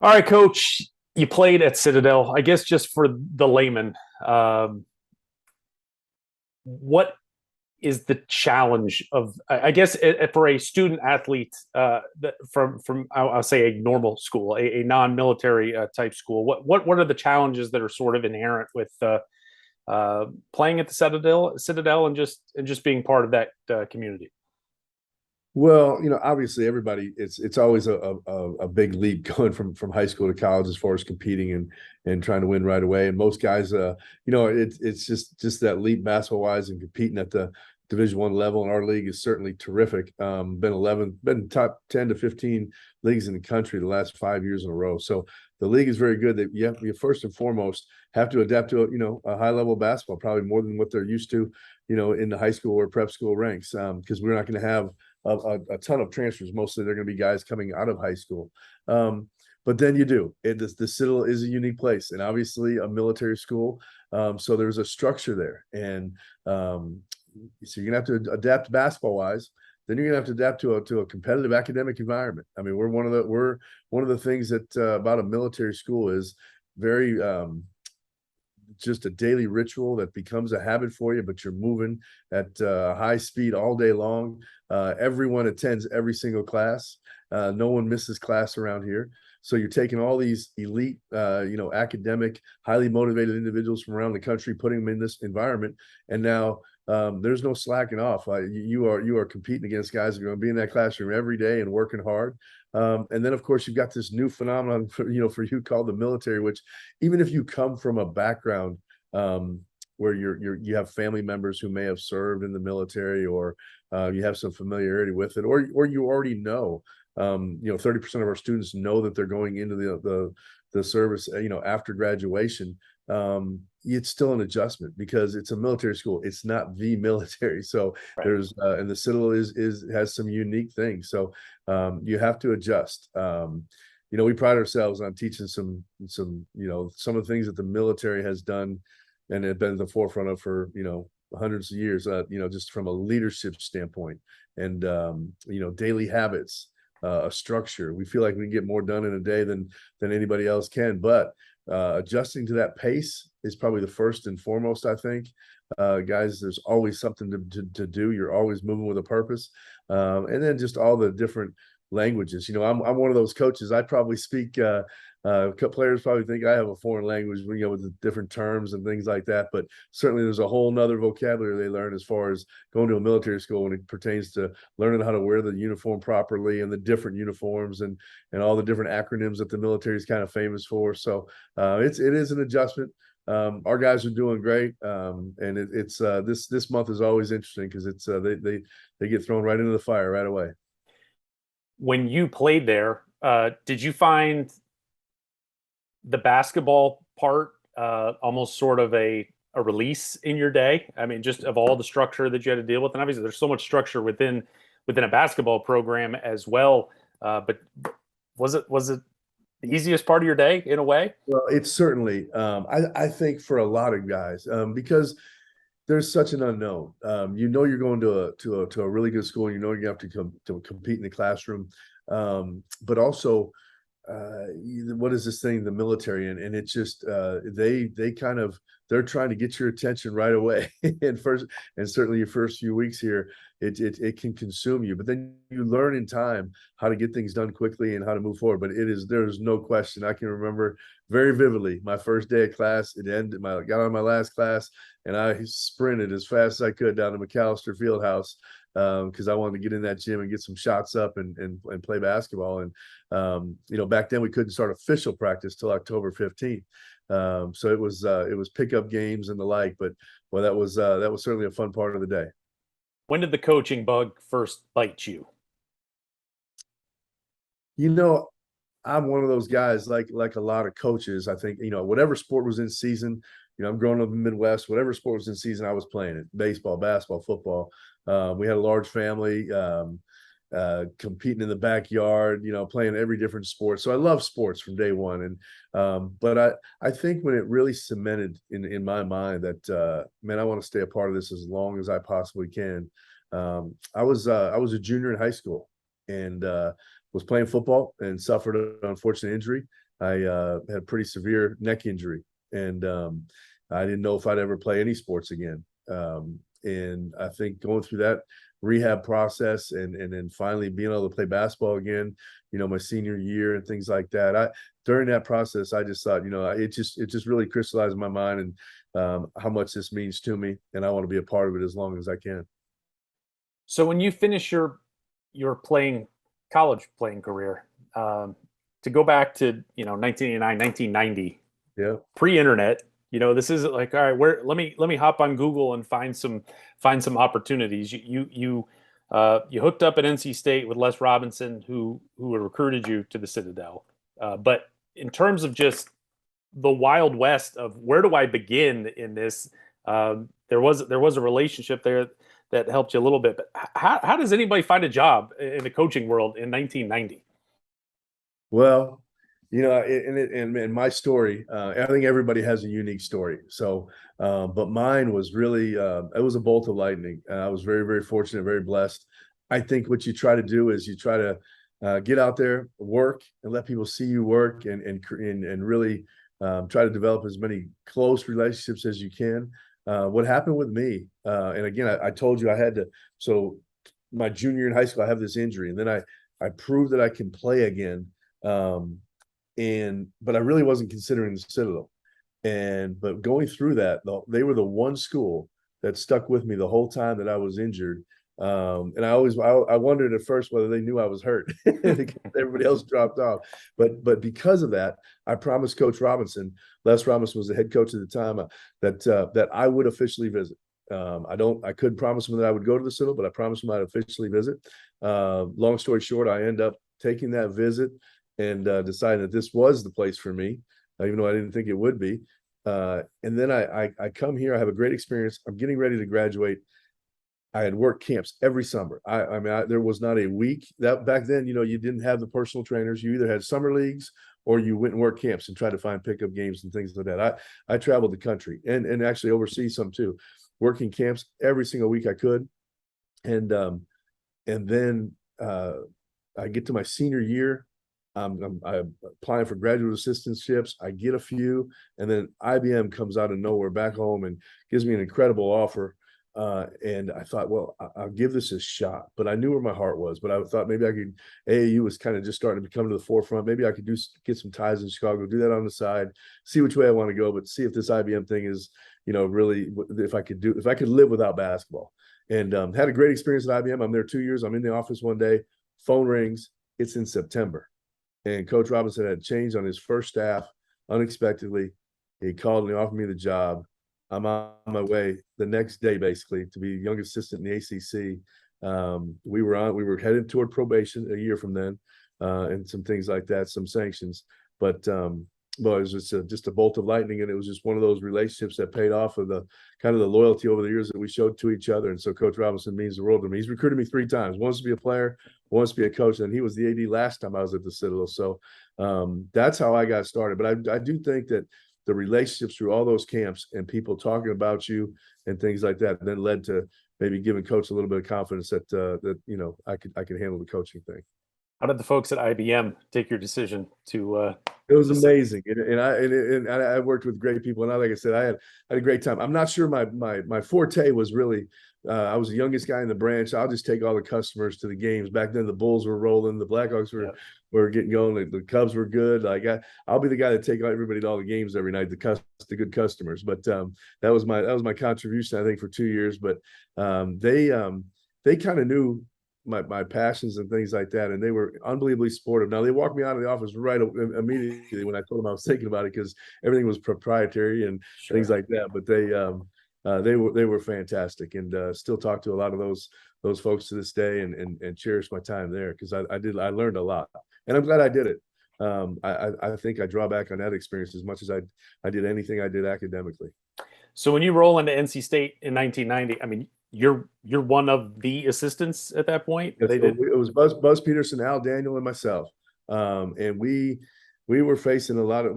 All right, Coach. You played at Citadel. I guess just for the layman, what is the challenge of? I guess for a student athlete from I'll say a normal school, a non-military type school. What are the challenges that are sort of inherent with playing at the Citadel, and just being part of that community? Well, obviously everybody it's always a big leap going from high school to college as far as competing and trying to win right away. And most guys it's just that leap basketball wise and competing at the Division I level. And our league is certainly terrific. Been top 10 to 15 leagues in the country the last 5 years in a row. So the league is very good. That you first and foremost have to adapt to a high level of basketball, probably more than what they're used to, in the high school or prep school ranks. Because we're not going to have a ton of transfers. Mostly they're going to be guys coming out of high school. But then you do. The Citadel is a unique place, and obviously a military school. So there's a structure there, and so you're gonna have to adapt basketball wise. Then you're gonna have to adapt to a competitive academic environment. I mean, we're one of the things that about a military school is very just a daily ritual that becomes a habit for you, but you're moving at high speed all day long. Everyone attends every single class. No one misses class around here. So you're taking all these elite, academic, highly motivated individuals from around the country, putting them in this environment, and now there's no slacking off. You are competing against guys who are going to be in that classroom every day and working hard. And then, of course, you've got this new phenomenon for you called the military, which even if you come from a background where you have family members who may have served in the military, or you have some familiarity with it, or you already know, 30% of our students know that they're going into the service, after graduation. It's still an adjustment because it's a military school. It's not the military. So Right. there's and the Citadel has some unique things. So you have to adjust. We pride ourselves on teaching some of the things that the military has done and have been at the forefront of for hundreds of years. Just from a leadership standpoint and daily habits, a structure. We feel like we can get more done in a day than anybody else can, but adjusting to that pace is probably the first and foremost, I think. Guys, there's always something to do. You're always moving with a purpose. And then just all the different languages. I'm one of those coaches. I probably speak players probably think I have a foreign language, with the different terms and things like that. But certainly there's a whole nother vocabulary they learn as far as going to a military school when it pertains to learning how to wear the uniform properly and the different uniforms and all the different acronyms that the military is kind of famous for. So it is an adjustment. Our guys are doing great, and it's this month is always interesting because it's they get thrown right into the fire right away. When you played there, did you find the basketball part almost sort of a release in your day? I mean, just of all the structure that you had to deal with, and obviously there's so much structure within a basketball program as well. But was it the easiest part of your day in a way? Well, it's certainly, I think for a lot of guys, because there's such an unknown. You're going to a really good school. You have to compete in the classroom, but also what is this thing, the military, and it's just they kind of they're trying to get your attention right away and certainly your first few weeks here it can consume you, but then you learn in time how to get things done quickly and how to move forward. But there's no question, I can remember very vividly my first day of class. It ended, got on my last class, and I sprinted as fast as I could down to McAllister Fieldhouse because I wanted to get in that gym and get some shots up and play basketball. And back then we couldn't start official practice till October 15th. So it was pickup games and the like. But well, that was certainly a fun part of the day. When did the coaching bug first bite you? You know, I'm one of those guys like a lot of coaches. I think, whatever sport was in season, I'm growing up in the Midwest, whatever sport was in season, I was playing it. Baseball, basketball, football. We had a large family, competing in the backyard, playing every different sport. So I love sports from day one. And but I think when it really cemented in my mind that man, I want to stay a part of this as long as I possibly can. I was a junior in high school and was playing football and suffered an unfortunate injury. I had a pretty severe neck injury, and I didn't know if I'd ever play any sports again. And I think going through that rehab process and then finally being able to play basketball again, my senior year and things like that. During that process, I just thought, it just really crystallized in my mind and how much this means to me, and I want to be a part of it as long as I can. So when you finish your college playing career, to go back to 1989, 1990, Yeah. pre-internet, this isn't like, all right, where let me hop on Google and find some opportunities. You hooked up at NC State with Les Robinson, who recruited you to the Citadel. But in terms of just the Wild West of where do I begin in this, there was a relationship there that helped you a little bit. But how does anybody find a job in the coaching world in 1990? Well, in my story, I think everybody has a unique story. So, but mine was really, it was a bolt of lightning. I was very, very fortunate, very blessed. I think what you try to do is you try to get out there, work, and let people see you work, and really try to develop as many close relationships as you can. What happened with me, and again, I told you I had to. So, my junior year in high school, I have this injury, and then I proved that I can play again. But I really wasn't considering the Citadel. But going through that, they were the one school that stuck with me the whole time that I was injured. And I wondered at first whether they knew I was hurt because everybody else dropped off. But because of that, I promised Coach Robinson, Les Robinson was the head coach at the time, that I would officially visit. I couldn't promise him that I would go to the Citadel, but I promised him I'd officially visit. Long story short, I end up taking that visit and decided that this was the place for me, even though I didn't think it would be. And then I come here. I have a great experience. I'm getting ready to graduate. I had work camps every summer. There was not a week that back then, you didn't have the personal trainers. You either had summer leagues or you went and work camps and tried to find pickup games and things like that. I traveled the country and actually overseas some too, working camps every single week I could. And then I get to my senior year. I'm applying for graduate assistantships. I get a few, and then IBM comes out of nowhere back home and gives me an incredible offer. And I thought, well, I'll give this a shot. But I knew where my heart was. But I thought maybe I could. AAU was kind of just starting to come to the forefront. Maybe I could get some ties in Chicago, do that on the side, see which way I want to go, but see if this IBM thing is, really if I could live without basketball. And had a great experience at IBM. I'm there 2 years. I'm in the office one day. Phone rings. It's in September. And Coach Robinson had changed on his first staff unexpectedly. He called and he offered me the job. I'm on my way the next day, basically, to be a young assistant in the ACC. We were headed toward probation a year from then, and some things like that, some sanctions. But it was just a bolt of lightning, and it was just one of those relationships that paid off of the kind of the loyalty over the years that we showed to each other. And so Coach Robinson means the world to me. He's recruited me 3 times, once to be a player, once to be a coach, and he was the AD last time I was at the Citadel. So that's how I got started. But I do think that the relationships through all those camps and people talking about you and things like that then led to maybe giving Coach a little bit of confidence that I could handle the coaching thing. How did the folks at IBM take your decision to? It was amazing, and I worked with great people, and like I said, I had a great time. I'm not sure my forte was really. I was the youngest guy in the branch. I'll just take all the customers to the games. Back then, the Bulls were rolling, the Blackhawks were getting going, the Cubs were good. Like I'll be the guy that take everybody to all the games every night. The good customers, but that was my contribution, I think, for 2 years. But they kind of knew my passions and things like that, and they were unbelievably supportive. Now they walked me out of the office right immediately when I told them I was thinking about it, because everything was proprietary and things like that. But they were fantastic, and still talk to a lot of those folks to this day, and cherish my time there, because I learned a lot, and I'm glad I did it. I think I draw back on that experience as much as I did anything I did academically. So when you roll into NC State in 1990, I mean, you're one of the assistants at that point. Yes, it was Buzz Peterson, Al Daniel, and myself, and we were facing a lot of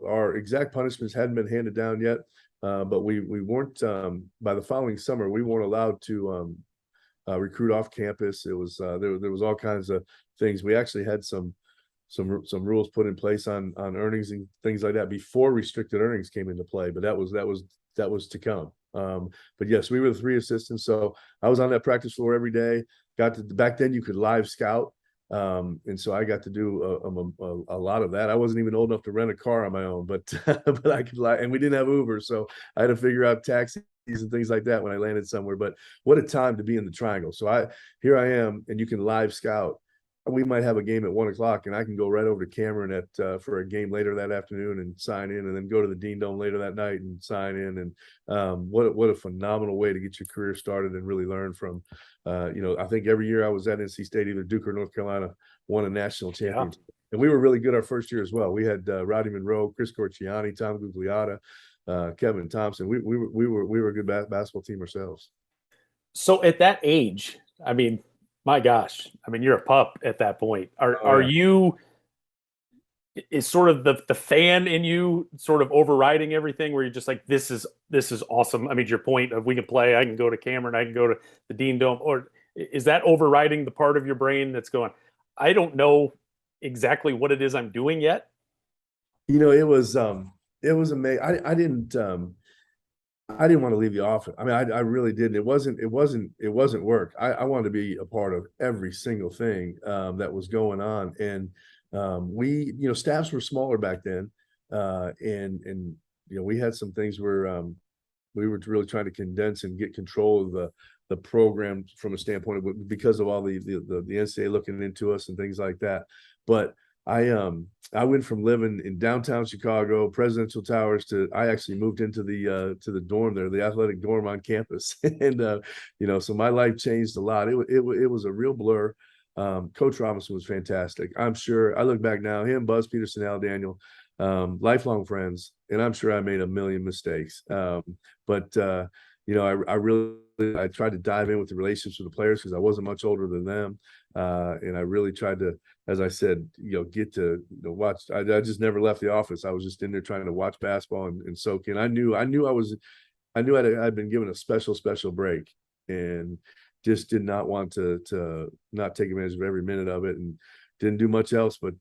our exact punishments hadn't been handed down yet, but we weren't by the following summer we weren't allowed to recruit off campus. It was there was all kinds of things. We actually had some some rules put in place on earnings and things like that before restricted earnings came into play. But that was to come. But yes, we were the three assistants, so I was on that practice floor every day. Back then you could live scout. And so I got to do a lot of that. I wasn't even old enough to rent a car on my own, but but I could lie, and we didn't have Uber, so I had to figure out taxis and things like that when I landed somewhere. But what a time to be in the triangle. So here I am, and you can live scout. We might have a game at 1 o'clock, and I can go right over to Cameron for a game later that afternoon and sign in, and then go to the Dean Dome later that night and sign in. And what a phenomenal way to get your career started and really learn from. I think every year I was at NC State, either Duke or North Carolina won a national championship, and we were really good our first year as well. We had Roddy Monroe, Chris Corciani, Tom Gugliotta, Kevin Thompson. We were a good basketball team ourselves. So at that age, I mean, my gosh, I mean, you're a pup at that point. Are you, is sort of the fan in you sort of overriding everything, where you're just like, this is awesome? I mean, your point of, we can play, I can go to Cameron, I can go to the Dean Dome, or is that overriding the part of your brain that's going, I don't know exactly what it is I'm doing yet? It was amazing. I didn't want to leave the office. I mean, I really didn't. It wasn't work. I wanted to be a part of every single thing that was going on. And staffs were smaller back then, and we had some things where we were really trying to condense and get control of the program from a standpoint of, because of all the NCAA looking into us and things like that. But I went from living in downtown Chicago, Presidential Towers, to I actually moved into the dorm there, the athletic dorm on campus, and so my life changed a lot. It was a real blur. Coach Robinson was fantastic. I'm sure I look back now, him, Buzz Peterson, Al Daniel, lifelong friends, and I'm sure I made a million mistakes. But I really tried to dive in with the relationships with the players, because I wasn't much older than them, and I really tried to, as I said, get to watch. I just never left the office. I was just in there trying to watch basketball and soak in. I knew I'd been given a special break, and just did not want to not take advantage of every minute of it, and didn't do much else but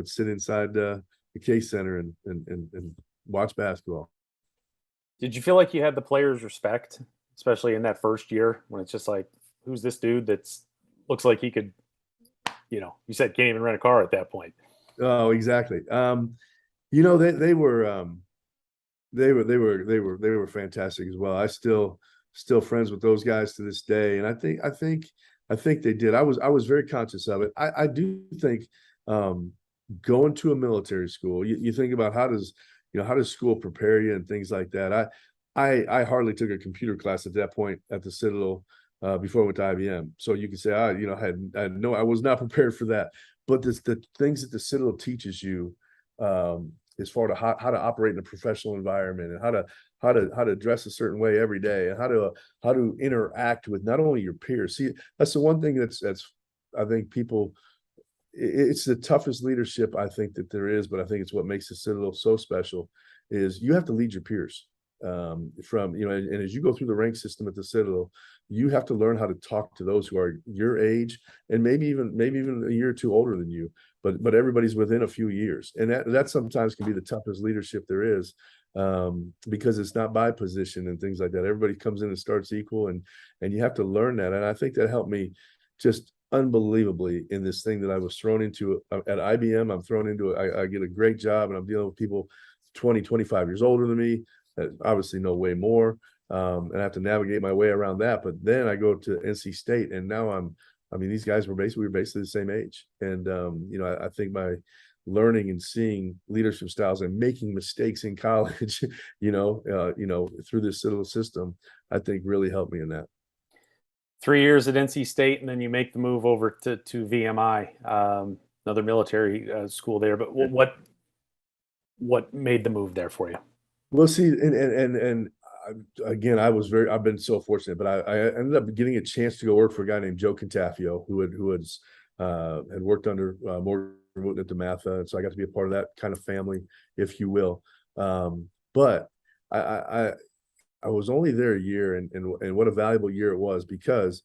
sit inside the Case Center and watch basketball. Did you feel like you had the players' respect, especially in that first year, when it's just like, who's this dude that's looks like he could, you said can't even rent a car at that point? Oh, exactly. They were fantastic as well. I still friends with those guys to this day, and I think they did. I was very conscious of it. I do think going to a military school, you think about how does school prepare you and things like that. I hardly took a computer class at that point at the Citadel before I went to IBM. So you could say, I was not prepared for that. But the things that the Citadel teaches you, as far to how to operate in a professional environment, and how to dress a certain way every day, and how to interact with not only your peers. See, that's the one thing that's I think people. It's the toughest leadership I think that there is, but I think it's what makes the Citadel so special. Is you have to lead your peers. And as you go through the rank system at the Citadel, you have to learn how to talk to those who are your age, and maybe even a year or two older than you, but everybody's within a few years, and that sometimes can be the toughest leadership there is, because it's not by position and things like that. Everybody comes in and starts equal, and you have to learn that. And I think that helped me just unbelievably in this thing that I was thrown into at IBM. I'm thrown into it. I get a great job, and I'm dealing with people 20, 25 years older than me that obviously know way more. And I have to navigate my way around that. But then I go to NC State, and now these guys were basically the same age. And, I think my learning and seeing leadership styles and making mistakes in college, through this Citadel system, I think really helped me in that. 3 years at NC State, and then you make the move over to VMI, another military school there. But what made the move there for you? Well, see, and again, I've been so fortunate, but I ended up getting a chance to go work for a guy named Joe Cantafio, who had worked under Morgan Wooten at DeMatha, and so I got to be a part of that kind of family, if you will. But I was only there a year, and what a valuable year it was, because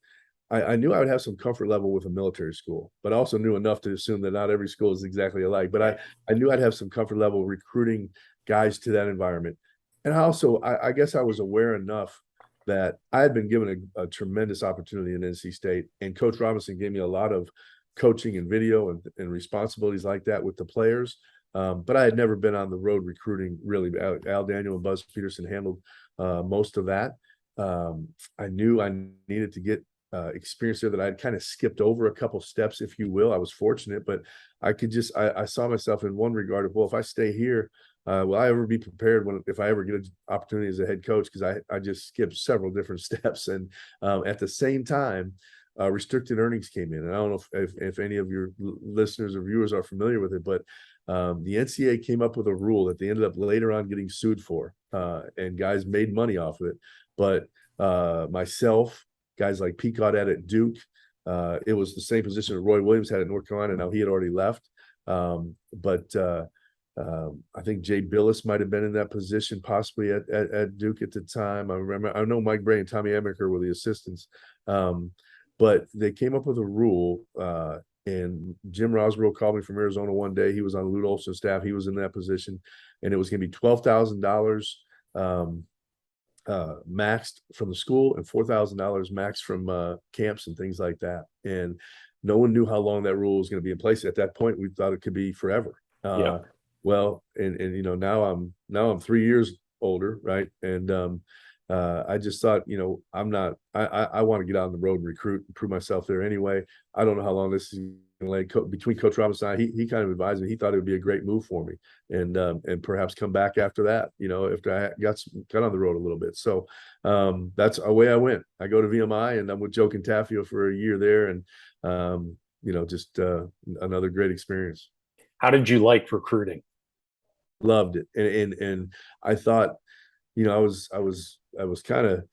I knew I would have some comfort level with a military school, but I also knew enough to assume that not every school is exactly alike. But I knew I'd have some comfort level recruiting guys to that environment. And I guess I was aware enough that I had been given a tremendous opportunity in NC State, and Coach Robinson gave me a lot of coaching and video and responsibilities like that with the players. But I had never been on the road recruiting really. Al Daniel and Buzz Peterson handled most of that. I knew I needed to get experience there that I'd kind of skipped over a couple steps, if you will. I was fortunate, but I saw myself in one regard of, well, if I stay here, will I ever be prepared if I ever get an opportunity as a head coach? Because I just skipped several different steps. And at the same time, restricted earnings came in. And I don't know if any of your listeners or viewers are familiar with it, but the NCAA came up with a rule that they ended up later on getting sued for, and guys made money off of it. But myself, guys like Pete Gaudet at Duke, it was the same position that Roy Williams had at North Carolina. Now he had already left. But I think Jay Billis might have been in that position possibly at Duke at the time. I know Mike Bray and Tommy Emiker were the assistants. But they came up with a rule, and Jim Rosborough called me from Arizona one day. He was on Lute Olson's staff. He was in that position, and it was going to be $12,000 maxed from the school and $4,000 maxed from camps and things like that. And no one knew how long that rule was going to be in place. At that point, we thought it could be forever. Yeah. Well, and now I'm 3 years older, right? And I just thought, I want to get out on the road and recruit and prove myself there anyway. I don't know how long this is going to lay. Between Coach Robinson and I, he kind of advised me. He thought it would be a great move for me, and perhaps come back after that. After I got on the road a little bit. So that's away I went. I go to VMI, and I'm with Joe Cantafio for a year there, and just another great experience. How did you like recruiting? Loved it, and I thought, I was kind of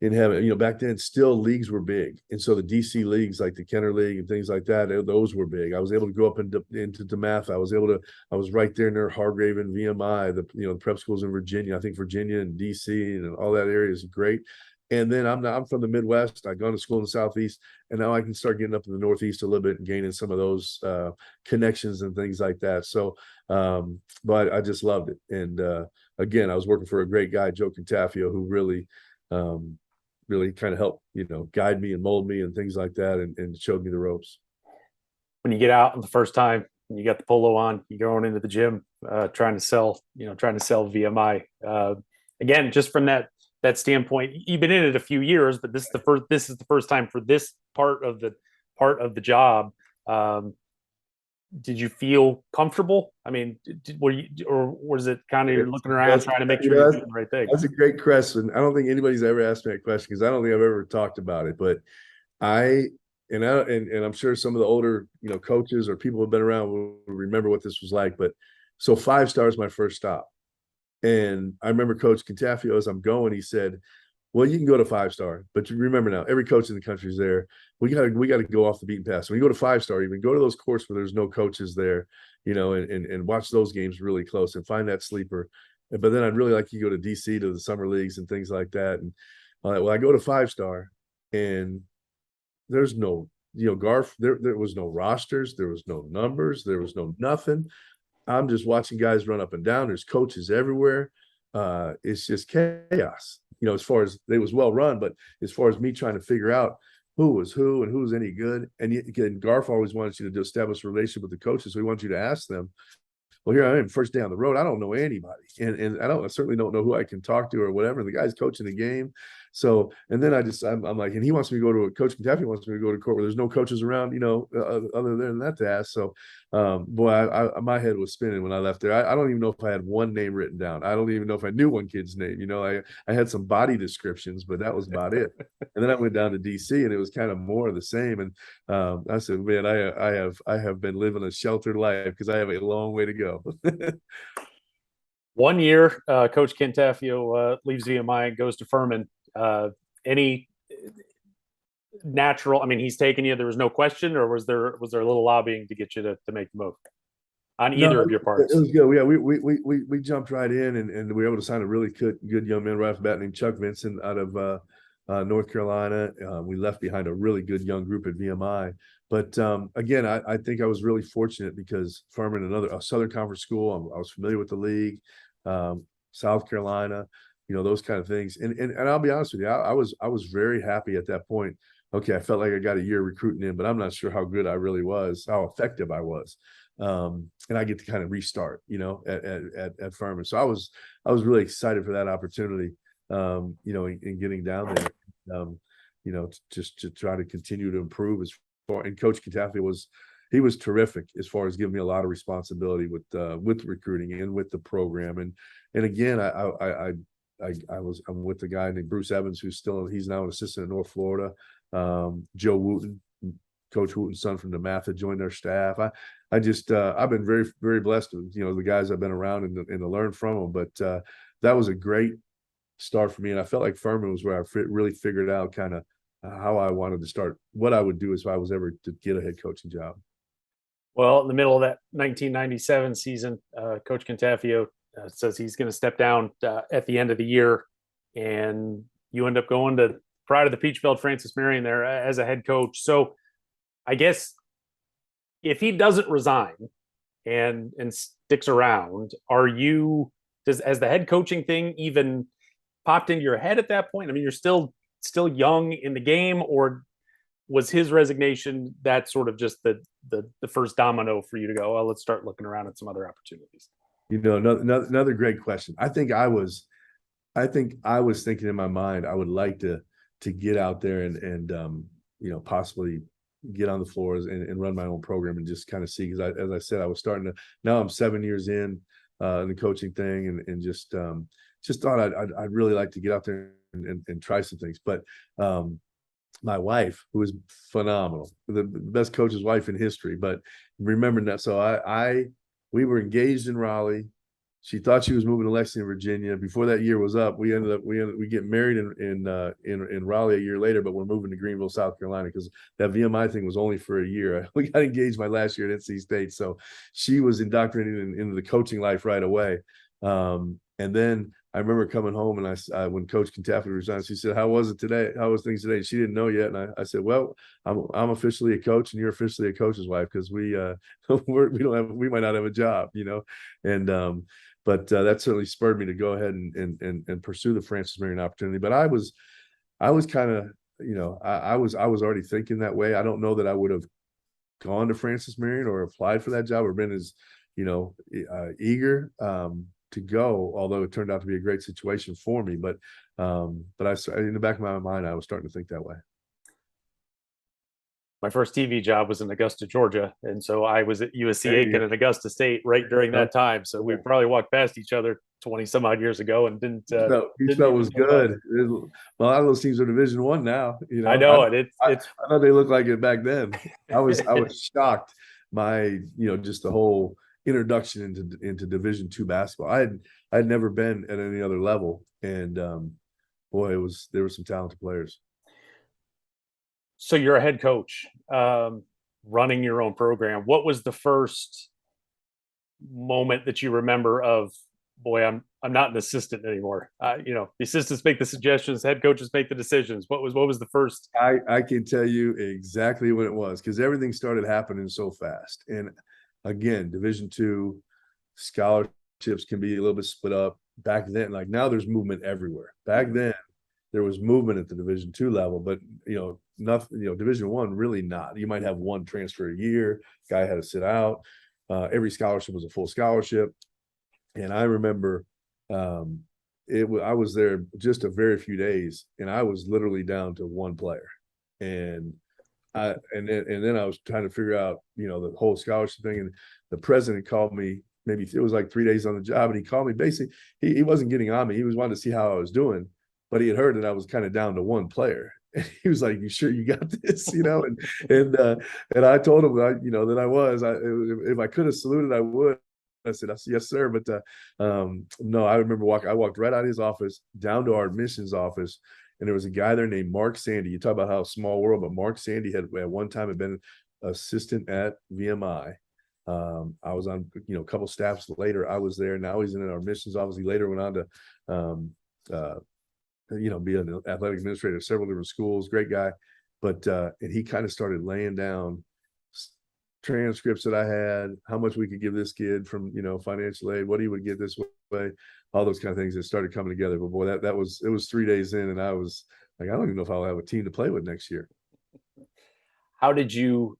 in heaven. Back then, still leagues were big, and so the DC leagues, like the Kenner League and things like that, those were big. I was able to go up into DeMath. I was right there near Hargrave and VMI, the prep schools in Virginia. I think Virginia and DC and all that area is great. And then I'm from the Midwest. I'd gone to school in the Southeast, and now I can start getting up in the Northeast a little bit and gaining some of those connections and things like that. So, but I just loved it. And again, I was working for a great guy, Joe Cantafio, who really kind of helped, guide me and mold me and things like that, and showed me the ropes. When you get out the first time, and you got the polo on, you're going into the gym, trying to sell VMI. Again, just from that standpoint, you've been in it a few years, but this is the first time for this part of the job. Did you feel comfortable? I mean, or was it kind of you're looking around trying to make sure you're doing the right thing? That's a great question. I don't think anybody's ever asked me that question, because I don't think I've ever talked about it. But and I'm sure some of the older coaches or people who have been around will remember what this was like. But so 5 stars my first stop. And I remember Coach Cantafio, as I'm going, he said, well, you can go to 5-star, but you remember now, every coach in the country is there. We got to go off the beaten path. So when you go to 5-star, even go to those courts where there's no coaches there, and watch those games really close and find that sleeper. But then I'd really like you to go to DC to the summer leagues and things like that. And I go to 5-star, and there's no, Garf, there was no rosters, there was no numbers, there was no nothing. I'm just watching guys run up and down. There's coaches everywhere. It's just chaos. As far as it was well run, but as far as me trying to figure out who was who and who's any good, and again, Garf always wanted you to establish a relationship with the coaches, so he wants you to ask them. Well, here I am, first day on the road. I don't know anybody, and I certainly don't know who I can talk to or whatever. And the guy's coaching the game, so and then I'm like, and he wants me to go to Coach Kentucky wants me to go to court where there's no coaches around, other than that to ask. So, boy, my head was spinning when I left there. I don't even know if I had one name written down. I don't even know if I knew one kid's name. I had some body descriptions, but that was about it. And then I went down to DC, and it was kind of more of the same. And I said, man, I have been living a sheltered life, because I have a long way to go. 1 year, Coach Cantafio leaves VMI and goes to Furman. Any natural? I mean, he's taken you. There was no question, or was there a little lobbying to get you to make the move on either of your parts? It was good. Yeah, we jumped right in, and we were able to sign a really good young man right off the bat named Chuck Vincent out of North Carolina. We left behind a really good young group at VMI. But again, I think I was really fortunate because Furman, a Southern Conference school, I was familiar with the league, South Carolina, those kind of things. And I'll be honest with you, I was very happy at that point. Okay, I felt like I got a year recruiting in, but I'm not sure how good I really was, how effective I was. And I get to kind of restart, at Furman. So I was really excited for that opportunity, in getting down there, just to try to continue to improve as far. And Coach Catafia he was terrific as far as giving me a lot of responsibility with recruiting and with the program. And again, I'm with a guy named Bruce Evans, he's now an assistant in North Florida. Joe Wooten, Coach Wooten's son from DeMatha, joined our staff. I've been very, very blessed with, the guys I've been around and to learn from them. But that was a great start for me. And I felt like Furman was where I really figured out kind of how I wanted to start, what I would do if I was ever to get a head coaching job. Well, in the middle of that 1997 season, Coach Cantafio says he's going to step down at the end of the year, and you end up going to Pride of the Peach Belt Francis Marion there as a head coach. So I guess if he doesn't resign and sticks around, has the head coaching thing even popped into your head at that point? I mean, you're still young in the game, or was his resignation that sort of just the first domino for you to go, well, let's start looking around at some other opportunities? Another great question. I think I was thinking in my mind, I would like to get out there and possibly get on the floors and run my own program and just kind of see, because as I said, I was starting to, now I'm 7 years in the coaching thing, and just thought I'd really like to get out there and try some things. But my wife, who is phenomenal, the best coach's wife in history, but remembering that, so we were engaged in Raleigh. She thought she was moving to Lexington, Virginia. Before that year was up, we get married in Raleigh a year later, but we're moving to Greenville, South Carolina, because that VMI thing was only for a year. We got engaged my last year at NC State, so she was indoctrinated into the coaching life right away. And then I remember coming home, and when Coach Cantafia resigned, she said, "How was it today? How was things today?" And she didn't know yet, and I said, "Well, I'm officially a coach, and you're officially a coach's wife, because we might not have a job, and." But that certainly spurred me to go ahead and pursue the Francis Marion opportunity. But I was kind of, I was already thinking that way. I don't know that I would have gone to Francis Marion or applied for that job or been as, eager to go, although it turned out to be a great situation for me. But in the back of my mind, I was starting to think that way. My first TV job was in Augusta, Georgia, and so I was at USC Aiken and Augusta State right during that time. So we probably walked past each other 20 some odd years ago and didn't. Each was good. Well, a lot of those teams are Division I now. I know it. I thought they looked like it back then. I was shocked by just the whole introduction into Division II basketball. I had never been at any other level, and boy, there were some talented players. So you're a head coach, running your own program. What was the first moment that you remember of, boy, I'm not an assistant anymore? The assistants make the suggestions, head coaches make the decisions. What was the first? I can tell you exactly what it was, because everything started happening so fast. And again, Division II scholarships can be a little bit split up. Back then, like now, there's movement everywhere. Back then, there was movement at the Division II level, but nothing. Division I, really not. You might have one transfer a year. Guy had to sit out. Every scholarship was a full scholarship, and I remember I was there just a very few days, and I was literally down to one player, and then I was trying to figure out the whole scholarship thing, and the president called me. Maybe it was like 3 days on the job, and he called me. Basically, he wasn't getting on me. He was wanting to see how I was doing. But he had heard that I was kind of down to one player, and he was like, "You sure you got this?" And I told him that I was. If I could have saluted, I would. I said, "Yes, sir." But no, I remember I walked right out of his office down to our admissions office, and there was a guy there named Mark Sandy. You talk about how small world, but Mark Sandy had at one time been assistant at VMI. I was on a couple staffs later. I was there. Now he's in our admissions office. He later went on to be an athletic administrator at several different schools, great guy. But and he kind of started laying down transcripts that I had, how much we could give this kid from, financial aid, what he would get this way, all those kind of things that started coming together. But boy, it was 3 days in, and I was like, I don't even know if I'll have a team to play with next year. How did you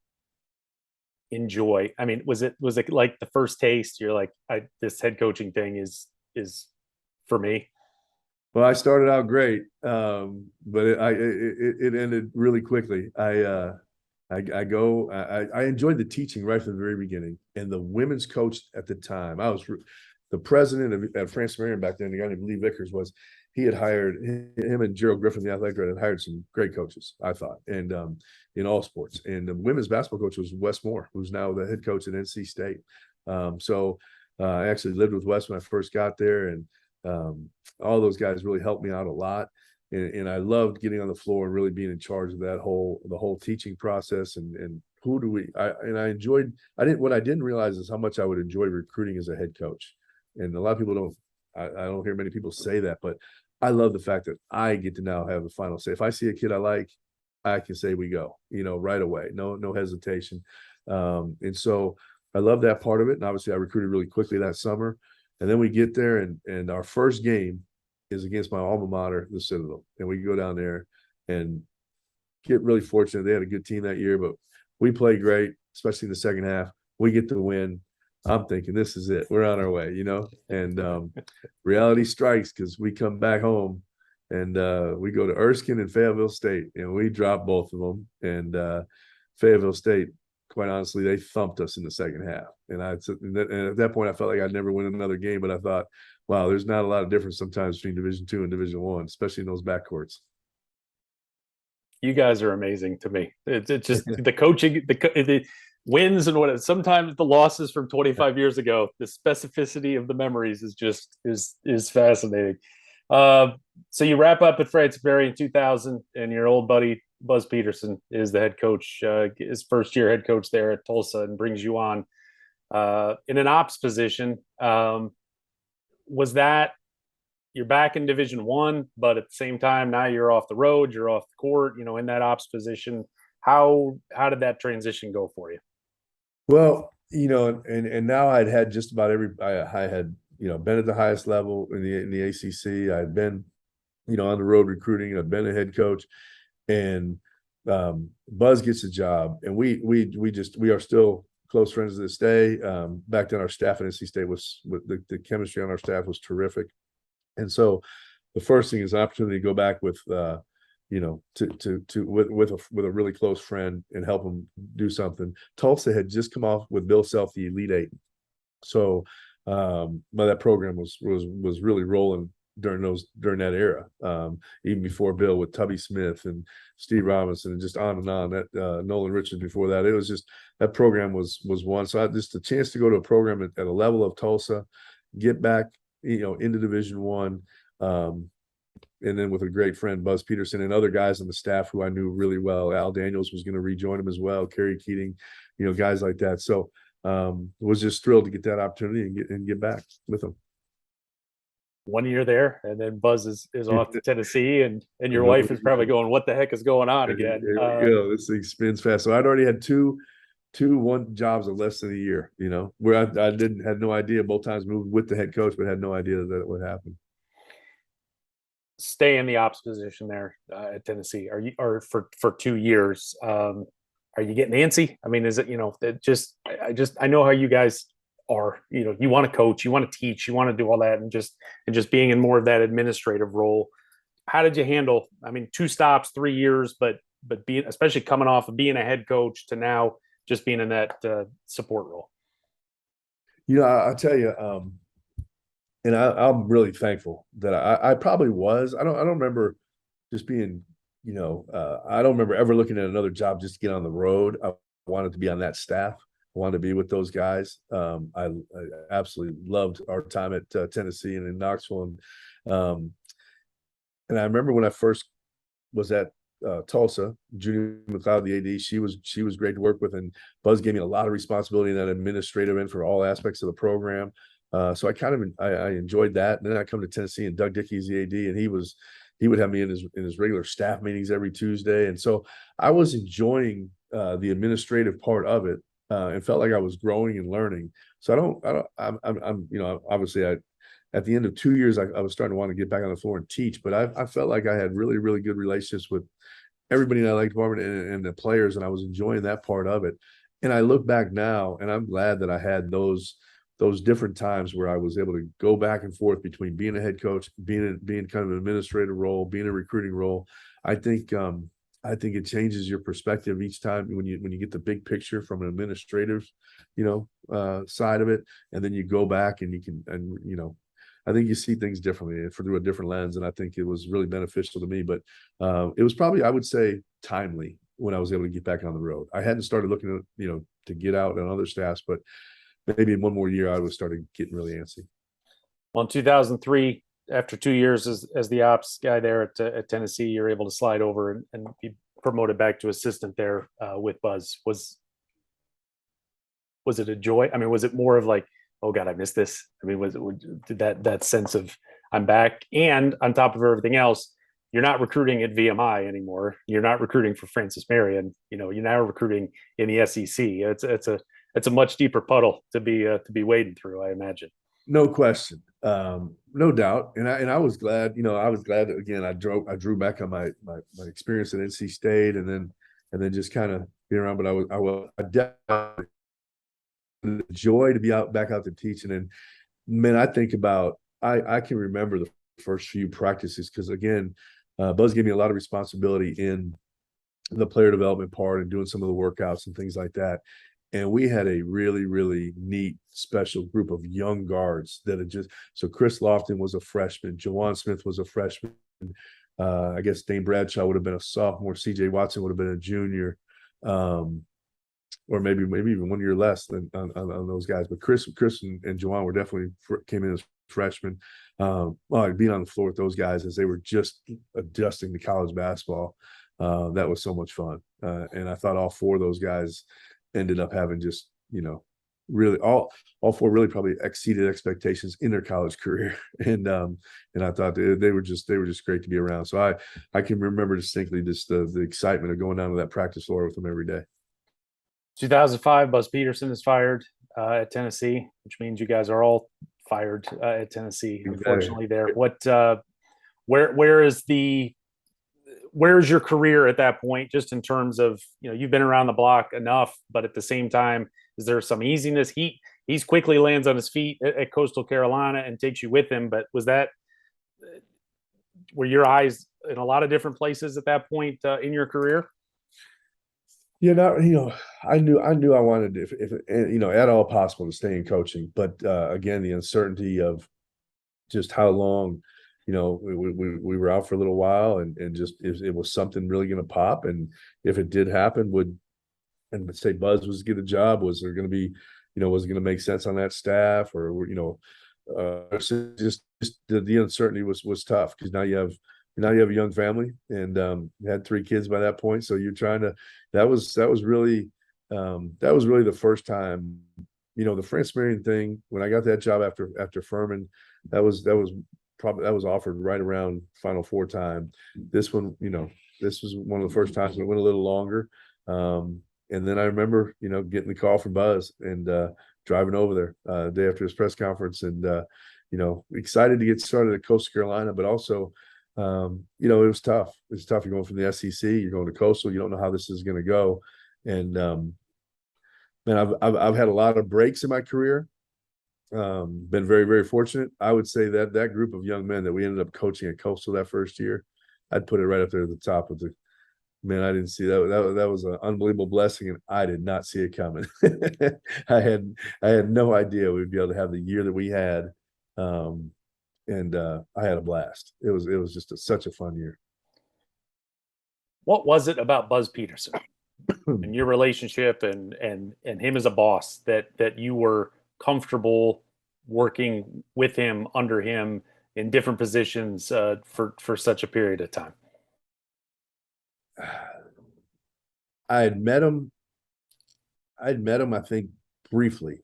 enjoy? I mean, was it like the first taste? You're like, this head coaching thing is for me. Well, I started out great, but it ended really quickly. I enjoyed the teaching right from the very beginning, and the women's coach at the time, I was the president of France Marion back then. The guy named Lee Vickers he had hired him and Gerald Griffin, the athletic director, had hired some great coaches, I thought, and in all sports. And the women's basketball coach was Wes Moore, who's now the head coach at NC State. So I actually lived with Wes when I first got there, and all those guys really helped me out a lot. And I loved getting on the floor and really being in charge of the whole teaching process. And I enjoyed, what I didn't realize is how much I would enjoy recruiting as a head coach. And a lot of people I don't hear many people say that, but I love the fact that I get to now have the final say. If I see a kid I like, I can say we go, right away, no hesitation. And so I love that part of it. And obviously I recruited really quickly that summer. And then we get there, and our first game is against my alma mater, the Citadel. And we go down there and get really fortunate. They had a good team that year, but we played great, especially in the second half. We get the win. I'm thinking, this is it. We're on our way, and reality strikes, because we come back home and we go to Erskine and Fayetteville State, and we drop both of them. And Fayetteville State, quite honestly, they thumped us in the second half. And at that point, I felt like I'd never win another game, but I thought, wow, there's not a lot of difference sometimes between Division II and Division I, especially in those backcourts. You guys are amazing to me. It's just the coaching, the wins and sometimes the losses from 25 years ago, the specificity of the memories is fascinating. So you wrap up at France Berry in 2000, and your old buddy Buzz Peterson is the head coach, his first year head coach there at Tulsa, and brings you on in an ops position. Was that, you're back in Division I, but at the same time, now you're off the road, you're off the court, in that ops position. How did that transition go for you? Well, and now I'd had just about I had, been at the highest level in the ACC. I'd been, on the road recruiting. I've been a head coach, and Buzz gets a job, and we are still close friends to this day. Back then, our staff at NC State the chemistry on our staff was terrific. And so the first thing is an opportunity to go back with, with a really close friend and help him do something. Tulsa had just come off with Bill Self, the Elite Eight. So that program was really rolling during that era, even before Bill, with Tubby Smith and Steve Robinson and just on and on. That Nolan Richards before that, it was just, that program was one. So just a chance to go to a program at a level of Tulsa, get back, into Division I, and then with a great friend, Buzz Peterson, and other guys on the staff who I knew really well. Al Daniels was going to rejoin him as well, Kerry Keating, guys like that. So was just thrilled to get that opportunity and get back with them. 1 year there, and then Buzz is off to Tennessee, and your wife is probably going, what the heck is going on again? This thing spins fast. So I'd already had two jobs in less than a year, where I had no idea. Both times moved with the head coach, but had no idea that it would happen. Stay in the ops position there at Tennessee. For 2 years? Are you getting antsy? I mean, is it, I know how you guys are, you want to coach, you want to teach, you want to do all that, and just being in more of that administrative role. How did you handle, 2 stops, 3 years, but being, especially coming off of being a head coach to now just being in that support role? I'll tell you, and I'm really thankful that I probably was. I don't remember just being, I don't remember ever looking at another job just to get on the road. I wanted to be on that staff. I wanted to be with those guys. I absolutely loved our time at Tennessee and in Knoxville. And I remember when I first was at Tulsa, Judy McLeod, the AD, she was great to work with, and Buzz gave me a lot of responsibility in that administrative end for all aspects of the program. So I enjoyed that. And then I come to Tennessee, and Doug Dickey's the AD, and he was he would have me in his regular staff meetings every Tuesday. And so I was enjoying the administrative part of it, and felt like I was growing and learning. So I'm obviously at the end of 2 years, I was starting to want to get back on the floor and teach, but I felt like I had really, really good relationships with everybody in the athletic department and the players, and I was enjoying that part of it. And I look back now, and I'm glad that I had those different times where I was able to go back and forth between being a head coach, being kind of an administrative role, being a recruiting role. I think it changes your perspective each time when you get the big picture from an administrative, side of it, and then you go back and I think you see things differently through a different lens, and I think it was really beneficial to me. But it was probably, I would say, timely when I was able to get back on the road. I hadn't started looking at, to get out on other staffs, but maybe in one more year I would started getting really antsy. Well, in 2003, after 2 years as the ops guy there at Tennessee, you're able to slide over and be promoted back to assistant there with Buzz. Was it a joy? I mean, was it more of like, oh God, I missed this? I mean, did that sense of I'm back? And on top of everything else, you're not recruiting at VMI anymore. You're not recruiting for Francis Marion. You're now recruiting in the SEC. It's a much deeper puddle to be wading through, I imagine. No question, no doubt, and I was glad. I was glad that again I drew back on my experience at NC State, and then just kind of being around. But I definitely the joy to be back out there teaching. And man, I think about I can remember the first few practices because again, Buzz gave me a lot of responsibility in the player development part and doing some of the workouts and things like that. And we had a really, really neat, special group of young guards that had so Chris Lofton was a freshman. Jawan Smith was a freshman. I guess Dane Bradshaw would have been a sophomore. CJ Watson would have been a junior. Or maybe even 1 year less than on those guys. But Chris and Jawan were definitely came in as freshmen. Being on the floor with those guys as they were just adjusting to college basketball, that was so much fun. And I thought all four of those guys ended up having just, really all four really probably exceeded expectations in their college career. And I thought they were just great to be around. So I can remember distinctly just the excitement of going down to that practice floor with them every day. 2005, Buzz Peterson is fired at Tennessee, which means you guys are all fired at Tennessee. Unfortunately, there. Where's your career at that point? Just in terms of you've been around the block enough, but at the same time, is there some easiness? He's quickly lands on his feet at Coastal Carolina and takes you with him. But were your eyes in a lot of different places at that point in your career? I knew I wanted if at all possible to stay in coaching, but again, the uncertainty of just how long, we were out for a little while, and just it was something really going to pop, and if it did happen, and say Buzz was to get a job, was there going to be, was it going to make sense on that staff, or just the uncertainty was tough because now you have a young family, and you had 3 kids by that point. So you're trying to, that was really the first time, the Francis Marion thing, when I got that job after Furman, that was offered right around Final Four time. This one, this was one of the first times it went a little longer. And then I remember, getting the call from Buzz and driving over there the day after his press conference, and excited to get started at Coastal Carolina, but also it was tough. It's tough. You're going from the SEC, you're going to Coastal. You don't know how this is going to go. And man, I've had a lot of breaks in my career. Been very, very fortunate. I would say that group of young men that we ended up coaching at Coastal that first year, I'd put it right up there at the top of the. Man, I didn't see that. That was an unbelievable blessing, and I did not see it coming. I had no idea we'd be able to have the year that we had. And I had a blast. It was just such a fun year. What was it about Buzz Peterson and your relationship and him as a boss that you were comfortable working with him, under him, in different positions for such a period of time? I had met him, I think, briefly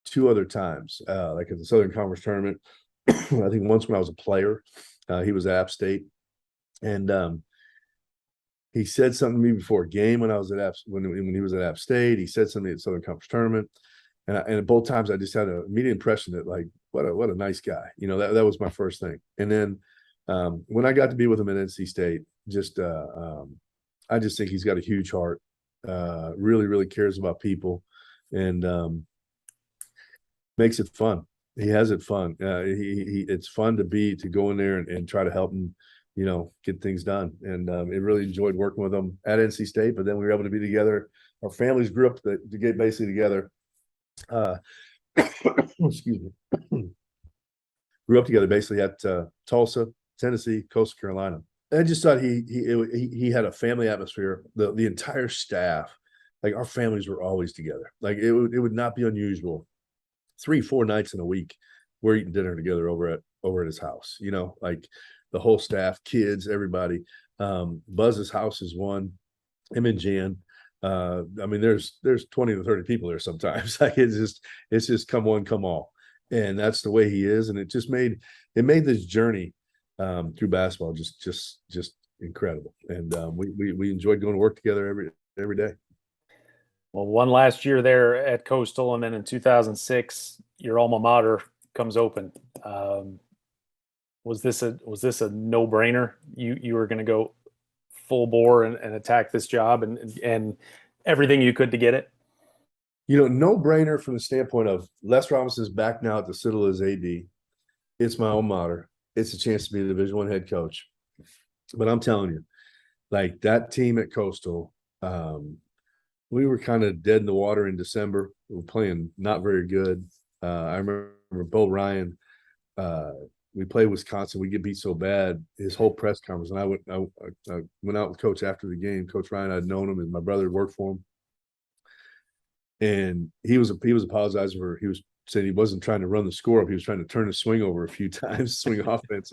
2 other times, like at the Southern Conference tournament. I think once when I was a player, he was at App State, And he said something to me before a game when I was at when he was at App State. He said something at Southern Conference Tournament, and both times I just had an immediate impression that like what a nice guy. That was my first thing. And then when I got to be with him at NC State, I just think he's got a huge heart. Really, really cares about people, and makes it fun. He has it fun. It's fun to go in there and try to help him, get things done. And it really enjoyed working with him at NC State. But then we were able to be together. Our families grew up to get basically together. Excuse me. Grew up together basically at Tulsa, Tennessee, Coastal Carolina. And I just thought he had a family atmosphere. The entire staff, like our families were always together. Like it would not be unusual 3-4 nights in a week we're eating dinner together over at his house, like the whole staff, kids, everybody. Buzz's house is one, him and Jan. I mean, there's 20 to 30 people there sometimes. Like it's just come one, come all. And that's the way he is. And it made this journey through basketball just incredible. And we enjoyed going to work together every day. Well, one last year there at Coastal, and then in 2006, your alma mater comes open. Was this a no brainer? You were going to go full bore and attack this job and everything you could to get it? No brainer from the standpoint of Les Robinson's back now at the Citadel as AD. It's my alma mater. It's a chance to be the Division I head coach. But I'm telling you, like that team at Coastal, we were kind of dead in the water in December. We were playing not very good. I remember Bo Ryan. We played Wisconsin. We get beat so bad. His whole press conference, and I went out with Coach after the game. Coach Ryan, I'd known him, and my brother worked for him. And he was apologizing for, he was saying he wasn't trying to run the score up. He was trying to turn the swing over a few times, swing offense.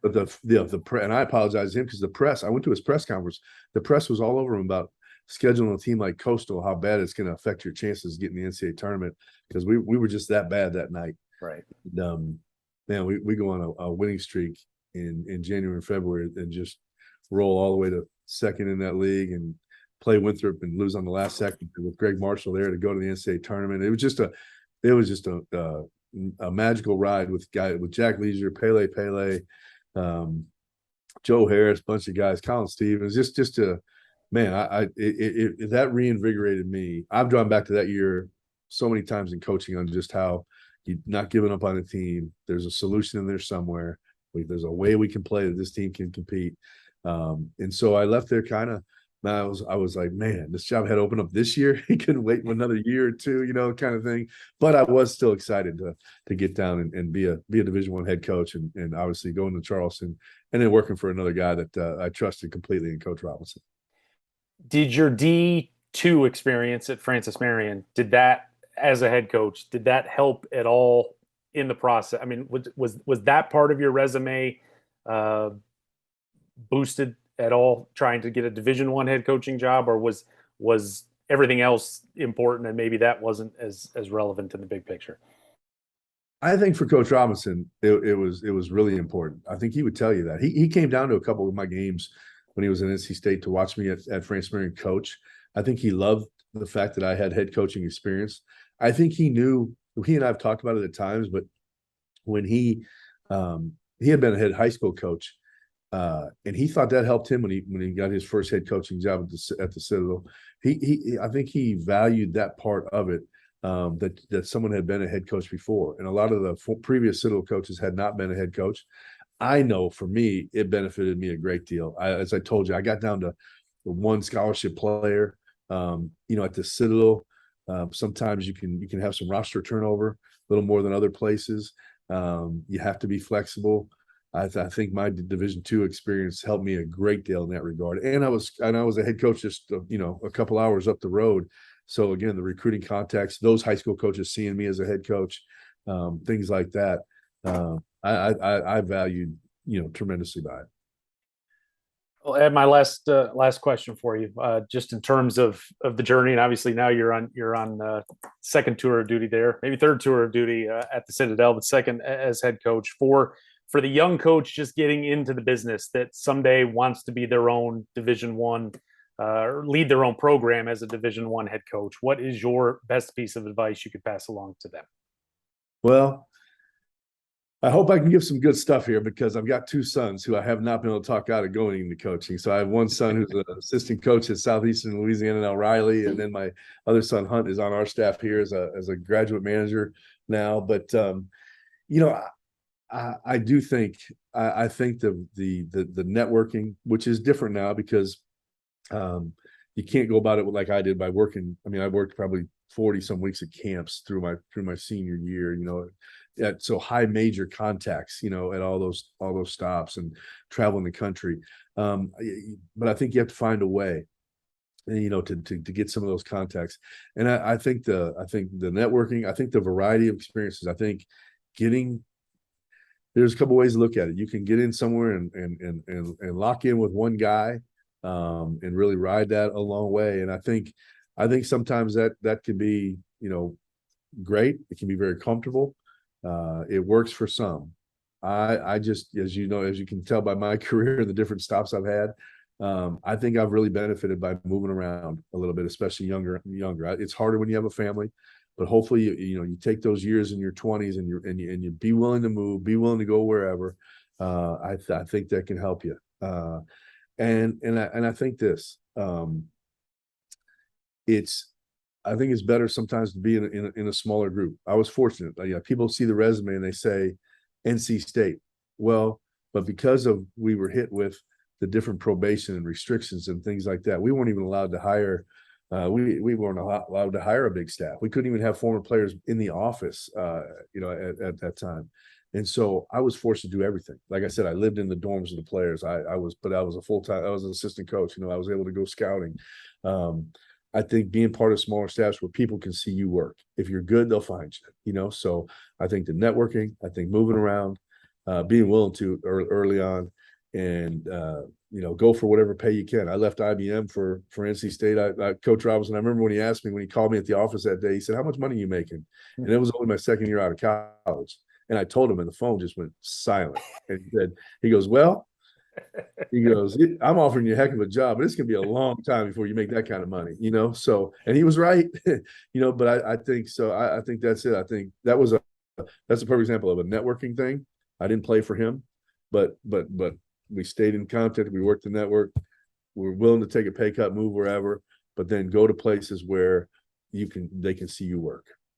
But and I apologize to him because the press, I went to his press conference. The press was all over him about scheduling a team like Coastal, how bad it's going to affect your chances of getting the NCAA tournament, because we were just that bad that night. Right. Man, we go on a winning streak in January and February and just roll all the way to second in that league and play Winthrop and lose on the last second with Greg Marshall there to go to the NCAA tournament. It was just a magical ride with Jack Leisure, Pele, Joe Harris, bunch of guys, Colin Stevens, just a man. That reinvigorated me. I've drawn back to that year so many times in coaching on just how you're not giving up on a team. There's a solution in there somewhere. There's a way we can play that this team can compete. And so I left there kind of. I was like, man, this job had opened up this year. He couldn't wait another year or two, kind of thing. But I was still excited to get down and be a Division I head coach, and obviously going to Charleston and then working for another guy that I trusted completely in Coach Robinson. Did your D2 experience at Francis Marion, as a head coach, did that help at all in the process? I mean, was that part of your resume boosted at all, trying to get a Division I head coaching job, or was everything else important and maybe that wasn't as relevant in the big picture? I think for Coach Robinson, it was really important. I think he would tell you that. He came down to a couple of my games when he was in NC State to watch me at Francis Marion coach. I think he loved the fact that I had head coaching experience. I think he knew, he and I have talked about it at times, but when he had been a head high school coach, and he thought that helped him when he got his first head coaching job at the Citadel. I think he valued that part of it, that someone had been a head coach before, and a lot of the previous Citadel coaches had not been a head coach. I know for me, it benefited me a great deal. As I told you, I got down to one scholarship player. At the Citadel, sometimes you can have some roster turnover, a little more than other places. You have to be flexible. I think my Division II experience helped me a great deal in that regard. And I was a head coach just a couple hours up the road. So again, the recruiting contacts, those high school coaches seeing me as a head coach, things like that, I valued tremendously by it. Well, Ed, my last question for you, just in terms of the journey, and obviously now you're on second tour of duty there, maybe third tour of duty at the Citadel, but second as head coach for for the young coach just getting into the business that someday wants to be their own Division 1 or lead their own program as a Division 1 head coach, what is your best piece of advice you could pass along to them? Well, I hope I can give some good stuff here because I've got two sons who I have not been able to talk out of going into coaching. So I have one son who's an assistant coach at Southeastern Louisiana and O'Reilly, and then my other son Hunt is on our staff here as a graduate manager now. But you know, I do think I think the networking, which is different now because you can't go about it like I did by working. I mean, I worked probably 40 some weeks at camps through my senior year, so high major contacts, at all those stops and traveling the country. But I think you have to find a way, to get some of those contacts. And I think the networking, I think the variety of experiences, I think there's a couple ways to look at it. You can get in somewhere and lock in with one guy, and really ride that a long way. And I think sometimes that can be, great. It can be very comfortable. It works for some. I just, as you can tell by my career and the different stops I've had, I think I've really benefited by moving around a little bit, especially younger. It's harder when you have a family, but hopefully you take those years in your 20s and you be willing to move, be willing to go wherever. I think that can help you. And I think this, I think it's better sometimes to be in a smaller group. I was fortunate. People see the resume and they say NC State. Well, but because we were hit with the different probation and restrictions and things like that, we weren't even allowed to hire. We weren't allowed to hire a big staff. We couldn't even have former players in the office, at that time. And so I was forced to do everything. Like I said, I lived in the dorms of the players. I was a full-time, I was an assistant coach. I was able to go scouting. I think being part of smaller staffs where people can see you work. If you're good, they'll find you, So I think the networking, I think moving around, being willing to early on and, go for whatever pay you can. I left IBM for NC State. Coach Robinson, I remember when he called me at the office that day, he said, "How much money are you making?" And it was only my second year out of college. And I told him, and the phone just went silent. And he goes, "Well," "I'm offering you a heck of a job, but it's going to be a long time before you make that kind of money, So, and he was right, but I think so. I think that's it. I think that's a perfect example of a networking thing. I didn't play for him, but we stayed in contact. We worked the network. We're willing to take a pay cut, move wherever, but then go to places where they can see you work.